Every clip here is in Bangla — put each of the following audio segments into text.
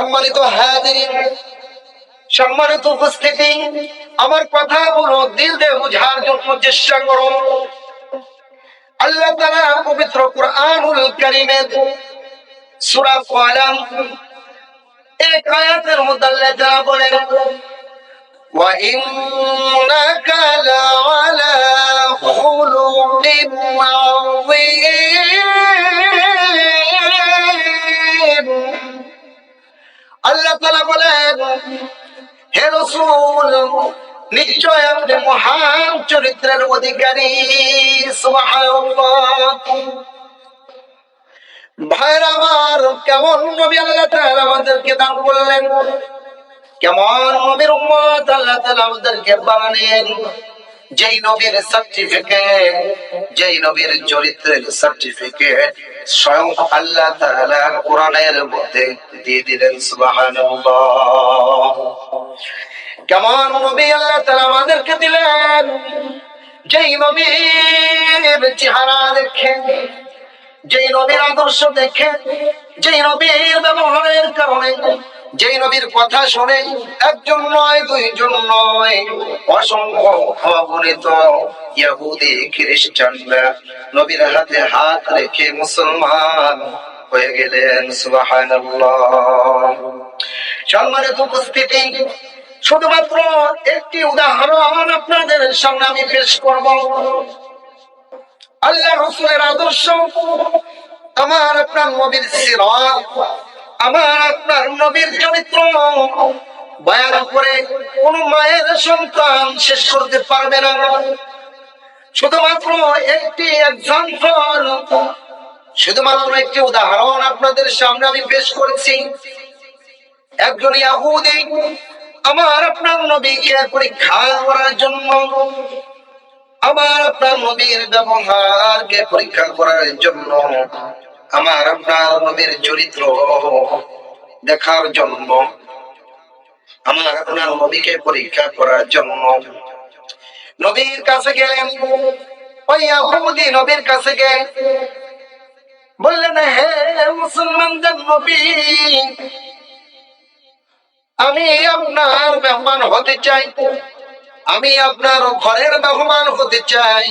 সম্মানিত হাজিরিন, সম্মানিত উপস্থিতি, আমার কথাগুলো দিল দিয়ে বোঝার জন্য চেষ্টা করুন। আল্লাহ তাআলা পবিত্র কুরআনুল কারীমের সূরা কলম এক আয়াতের মধ্যে আল্লাহ তাআলা বলেন, ওয়া ইন্নাকা লাআলা খুলুকিন আযীম। আল্লাহ তাআলা বলেন, হে রাসূল, নিশ্চয় আপনি মহান চরিত্রের অধিকারী। সুবহানাল্লাহ। ভাইরা আমার, কেমন নবী আল্লাহ তাআলা আমাদেরকে দান করলেন, কেমন নবীর উম্মত আল্লাহ তাআলা আমাদেরকে বানালেন, যেই নবীর সার্টিফিকেট, যেই নবীর চরিত্রের সার্টিফিকেট স্বয়ং আল্লাহ তাআলা কোরআনের মধ্যে দিয়ে দিলেন। সুবহানাল্লাহ। কেমন নবী আল্লাহ তাআলা আমাদেরকে দিলেন, যেই নবীর চেহারা দেখে, যেই নবীর আদর্শ দেখে, যেই নবীর ব্যবহারের কারণে, যেই নবীর কথা শুনে একজন নয়, দুইজন নয়, অসংখ্য অগণিত ইহুদি খ্রিস্টানরা নবীর হাতে হাত রেখে মুসলমান হয়ে গেলেন। সুবহানাল্লাহ। সম্মানিত উপস্থিতি, শুধুমাত্র একটি উদাহরণ আপনাদের সামনে আমি পেশ করব। আল্লাহ রাসূলের আদর্শ, আমার আপনার নবীর সিরাত, আমার আপনার নবীর চরিত্র বয়ান করে কোন মায়ের সন্তান শেষ করতে পারবে না। শুধুমাত্র একটি এক্সাম্পল, শুধুমাত্র একটি উদাহরণ আপনাদের সামনে আমি পেশ করেছি। একজন ইহুদি আমার আপনার নবীকে পরীক্ষা করার জন্য, আমার আপনার নবীর ব্যবহারকে পরীক্ষা করার জন্য, আমার আপনার নবীর চরিত্র দেখার জন্য, আমার আপনার নবীকে পরীক্ষা করার জন্য নবীর কাছে গেলেন। ওই ইহুদি নবীর কাছে গেলেন, বললেন, হে মুসলমানদের নবী, আমি আপনার মেহমান হতে চাই, আমি আপনার ঘরের মেহমান হতে চাই।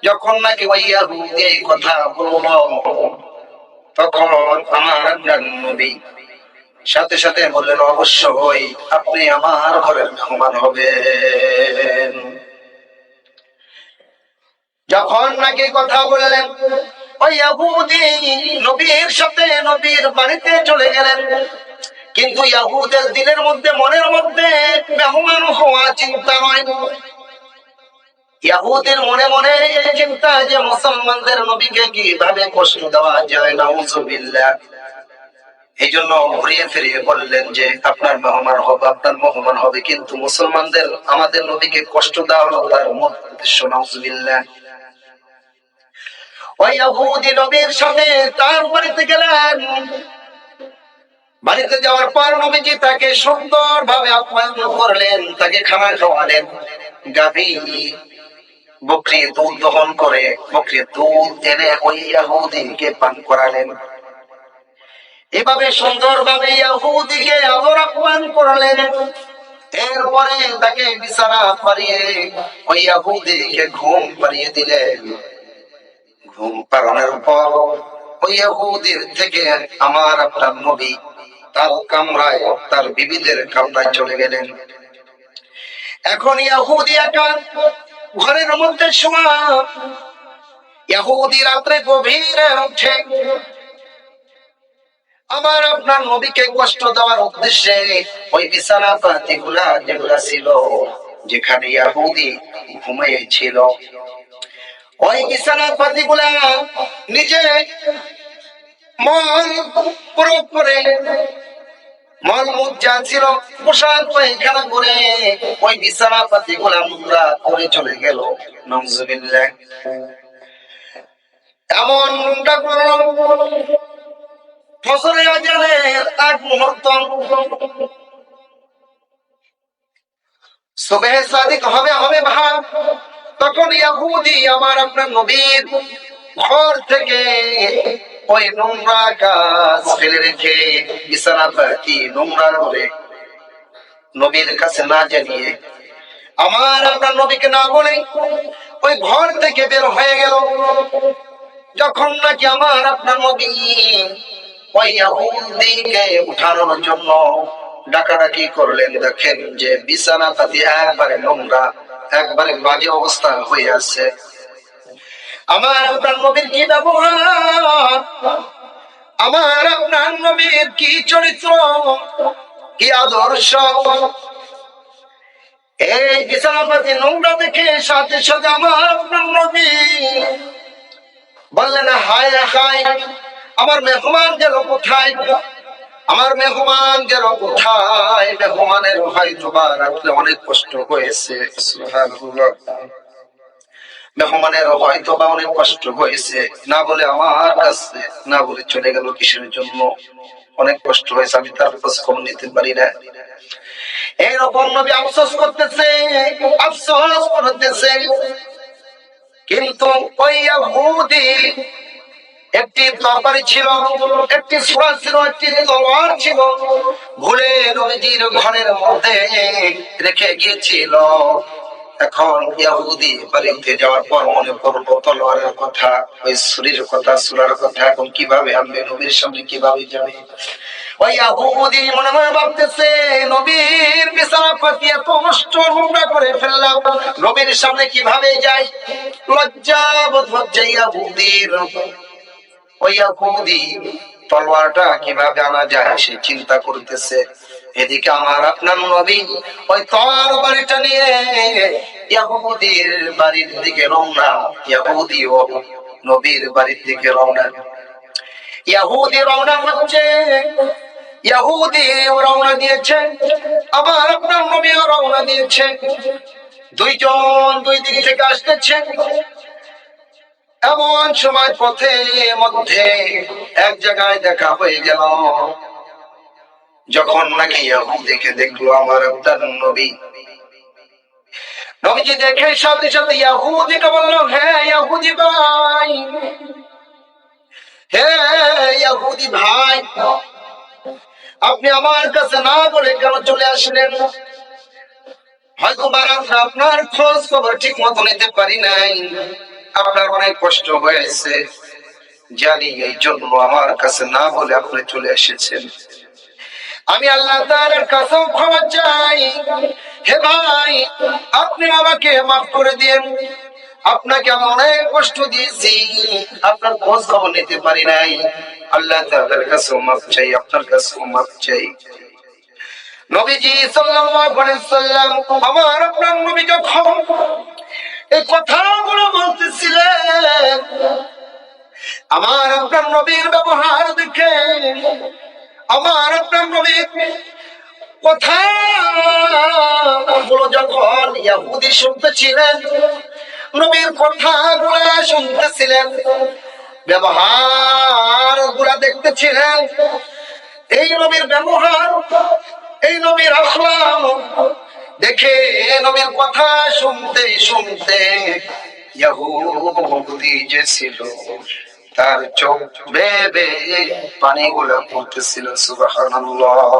যখন নাকি ওই ইহুদি এই কথা বলল, তখন আমার আপনার নবী সাথে সাথে বললেন, অবশ্যই আপনি আমার ঘরের মেহমান হবেন। যখন নাকি কথা বললেন, ওই ইহুদি নবীর সাথে নবীর বাড়িতে চলে গেলেন। কিন্তু ইহুদের দিলের মধ্যে, মনের মধ্যে মেহমান হওয়া চিন্তা নয়। ইহুদের মনে মনে চিন্তা যে মুসলমানদের নবীকে কিভাবে কষ্ট দেওয়া যায়, নাউযুবিল্লাহ। এই জন্য ঘুরিয়ে ফিরিয়ে বললেন যে আপনার মেহমান হবে, আপনার মেহমান হবে, কিন্তু মুসলমানদের, আমাদের নবীকে কষ্ট দেওয়া হলো তার মূল উদ্দেশ্য। নাউযুবিল্লাহ। ওই ইহুদি নবীর সাথে তার বাড়িতে গেলেন। বাড়িতে যাওয়ার পর নবীজি তাকে সুন্দর ভাবে আপ্যায়ন করলেন, তাকে খানা খাওয়ালেন। গাভী বকরি দুধ দহন করে বকরির দুধ এনে ওই ইহুদিকে পান করালেন। এভাবে সুন্দর ভাবে ইহুদিকে আদর আপ্যায়ন করলেন। এরপরে তাকে বিছানা পাড়িয়ে ওই ইহুদিকে ঘুম পাড়িয়ে দিলেন। ঘুম পাড়ানোর পর ওই ইহুদির থেকে আমার আপনার নবী তার কামরায়, তার বিবিদের কামরায় চলে গেলেন। এখন ইহুদি একা ঘরের মধ্যে শোয়া। ইহুদি রাত্রে গভীরে উঠে আমার আপনার নবীকে কষ্ট দেওয়ার উদ্দেশ্যে ওই বিছানা পাতিগুলা যেগুলা ছিল, যেখানে ইহুদি ঘুমিয়েছিল, ওই বিছানা পাতিগুলা নিজে মল প্রয়োগ করে, মলমূত্র যা ছিল পোশাক পায়খানা করে ওই বিছানা পাতিগুলা নোংরা করে চলে গেল। নাউযুবিল্লাহ। এমন নোংরা করল, ফজরের আজানের আগ মুহূর্ত, সুবহে সাদিক হবে ভাব, তখন ইহুদি আমার আপনার নবীর ঘর থেকে ওই নোংরা কাজ ফেলে রেখে বিছানাটা কি নোংরা করে নবীর কাছে না জানিয়ে আমার আপনার নবীকে না বলে ওই ঘর থেকে বের হয়ে গেল। যখন নাকি আমার আপনার নবী ওই ইহুদীকে উঠানোর জন্য ডাকাডাকি করলেন, দেখেন যে বিছানা পাতি একবারে নোংরা, একবারে বাজে অবস্থা হয়ে আছে। আমার আপনার নবীর কি ব্যবহার, আমার আপনার নবীর কি চরিত্র, কি আদর্শ! এই বিছানাপাতি নোংরা দেখে সাথে সাথে আমার আপনার নবী বললেন, হায় হায়, আমার মেহমান গেল কোথায়, আমার মেহমান গেল কোথায়? মেহমানের হয়তো বা রাত্রে অনেক কষ্ট হয়েছে, সুবহানাল্লাহ, মেহমানের হয়তো বা অনেক কষ্ট হয়েছে, না বলে আমার কাছে না বলে চলে গেল কিসের জন্য? অনেক কষ্ট হয়েছে, আমি তার খোঁজ খবর নিতে পারি না। এইরকম নবী আফসোস করতেছে, আফসোস করতেছে। কিন্তু ওই ইহুদি একটি তরবারি ছিল, একটি সূরা ছিল, একটি তলোয়ার ছিল, ভুলে নবীজির ঘরের মধ্যে রেখে গিয়েছিল। এখন ইহুদি বাড়িতে যাওয়ার পর মনে পড়লো তলোয়ারের কথা, ওই ছুরির কথা, সূরার কথা, এখন কিভাবে আনবে নবীর সামনে, কিভাবে যাবে? ওই ইহুদি মনে মনে ভাবতেছে, নবীর বিছানা পাতি এত নষ্ট নোংরা করে ফেললাম, নবীর সামনে কিভাবে যাই? লজ্জা বোধ হচ্ছে ইহুদির। ওই ইহুদি তলোয়ারটা কিভাবে আনা যায় সে চিন্তা করতেছে। এদিকে আমার আপনার নবী ওই তরবারিটা নিয়ে ইহুদির বাড়ির দিকে রওনা। ইহুদি ও নবীর বাড়ির দিকে রওনা। ইহুদি রওনা হচ্ছে, ইহুদি রওনা দিয়েছে, আমার আপনার নবীও রওনা দিয়েছে। দুইজন দুই দিক থেকে আসতেছে। এমন সময় পথে মধ্যে এক জায়গায় দেখা হয়ে গেল। যখন নাকি ইহুদিকে দেখলো আমার আপনার নবী, নবীজি দেখে সাথে সাথে ইহুদিকে বলল, হ্যাঁ ইহুদি ভাই, হে ইহুদি ভাই, আপনি আমার কাছে না বলে কেন চলে আসলেন? হয়তো বারাতে আপনার খোঁজ খবর ঠিক মতো নিতে পারি নাই, আপনার অনেক কষ্ট হয়েছে জানি, এই জন্য আমার কাছে না বলে আপনি চলে এসেছেন। আমি আল্লাহ তাআলার কাছে ক্ষমা চাই, হে ভাই আপনি আমাকে মাফ করে দিন, আপনাকে আমি অনেক কষ্ট দিয়েছি, আপনার খোঁজ খবর নিতে পারি নাই, আল্লাহ তাআলার কাছে মাফ চাই, আপনার কাছে মাফ চাই। নবীজি সাল্লাল্লাহু আলাইহি সাল্লাম আমার আপনার নবী যখন এই কথাগুলো বলতেছিলেন, আমার আপনার নবীর ব্যবহার দেখে, আমার আপনার নবীর কথাগুলো যখন ইহুদি শুনতেছিলেন, নবীর কথাগুলো শুনতেছিলেন, ব্যবহার গুলা দেখতেছিলেন, এই নবীর ব্যবহার, এই নবীর আখলাক দেখে, নবীর কথা শুনতে শুনতে ইহুদি যে ছিল তার চোখ বেয়ে বেয়ে পানিগুলো পড়তেছিল, সুবহানাল্লাহ।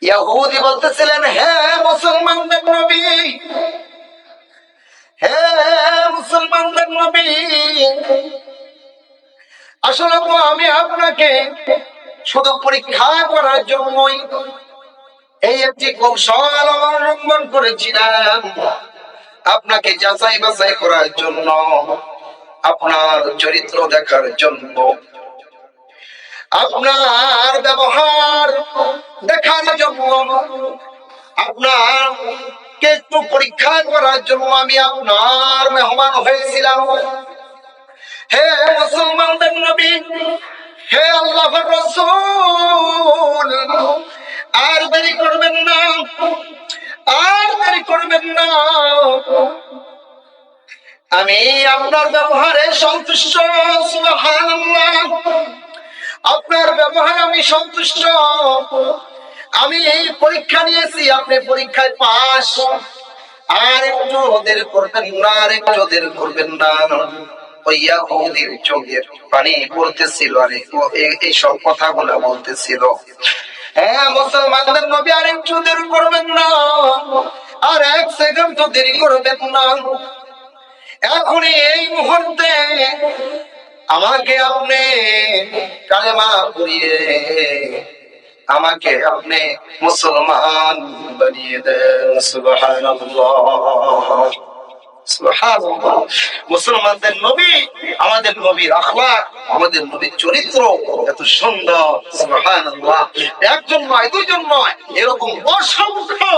ইহুদি বলতেছিলেন, হে মুসলমানদের নবী, হে মুসলমানদের নবী, আসলে তো আমি আপনাকে শুধু পরীক্ষা করার জন্যই এই একটি কৌশল অবলম্বন করেছিলাম, আপনাকে যাচাই বাছাই করার জন্য, আপনার চরিত্র দেখার জন্য, আপনার ব্যবহার দেখার জন্য, আপনার কে একটু পরীক্ষা করার জন্য আমি আপনার মেহমান হয়েছিলাম। হে মুসলমানদের নবী, হে আল্লাহর রাসূল, আর দেরি করবেন না, আর দেরি করবেন না, আমি আপনার ব্যবহারে সন্তুষ্ট, সুবহানাল্লাহ, আপনার ব্যবহারে আমি সন্তুষ্ট, আমি এই পরীক্ষা নিয়েছি, আপনি পরীক্ষায় পাস, আর একটু দেরি করবেন না, আর একটু দেরি করবেন না, ওই ইয়াহুদির চোখের পানি পড়তেছিল আর এইসব কথাগুলো বলতেছিল। হ্যাঁ মুসলমানদের নবী আর একটু দেরি করবেন না, আর এক সেকেন্ড তো দেরি করবেন না। এখনই এই মুহূর্তে আমাকে আপনি কালেমা পড়িয়ে আমাকে আপনি মুসলমান বানিয়ে দেন। সুবহানাল্লাহ, সুবহানাল্লাহ। মুসলমানদের নবী, আমাদের নবীর আখলাক, আমাদের নবীর চরিত্র এত সুন্দর। সুবহানাল্লাহ। একজন নয়, দুইজন নয়, এরকম অসংখ্য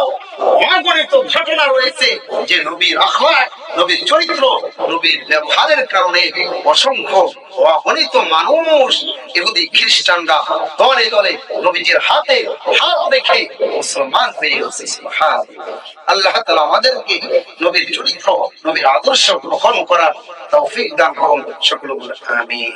অগণিত ঘটনা রয়েছে যে নবীর আখলাক, নবীর চরিত্র, নবীর ব্যবহারের কারণে অসংখ্য অগণিত মানুষ ইহুদি খ্রিস্টানরা দলে দলে নবীজির হাতে হাত রেখে মুসলমান হয়ে গেছে। সুবহানাল্লাহ। আল্লাহ তাআলা আমাদেরকে নবীর চরিত্র, নবীর আদর্শ গ্রহণ করার তৌফিক দান করুন। সকলে বলে আমিন।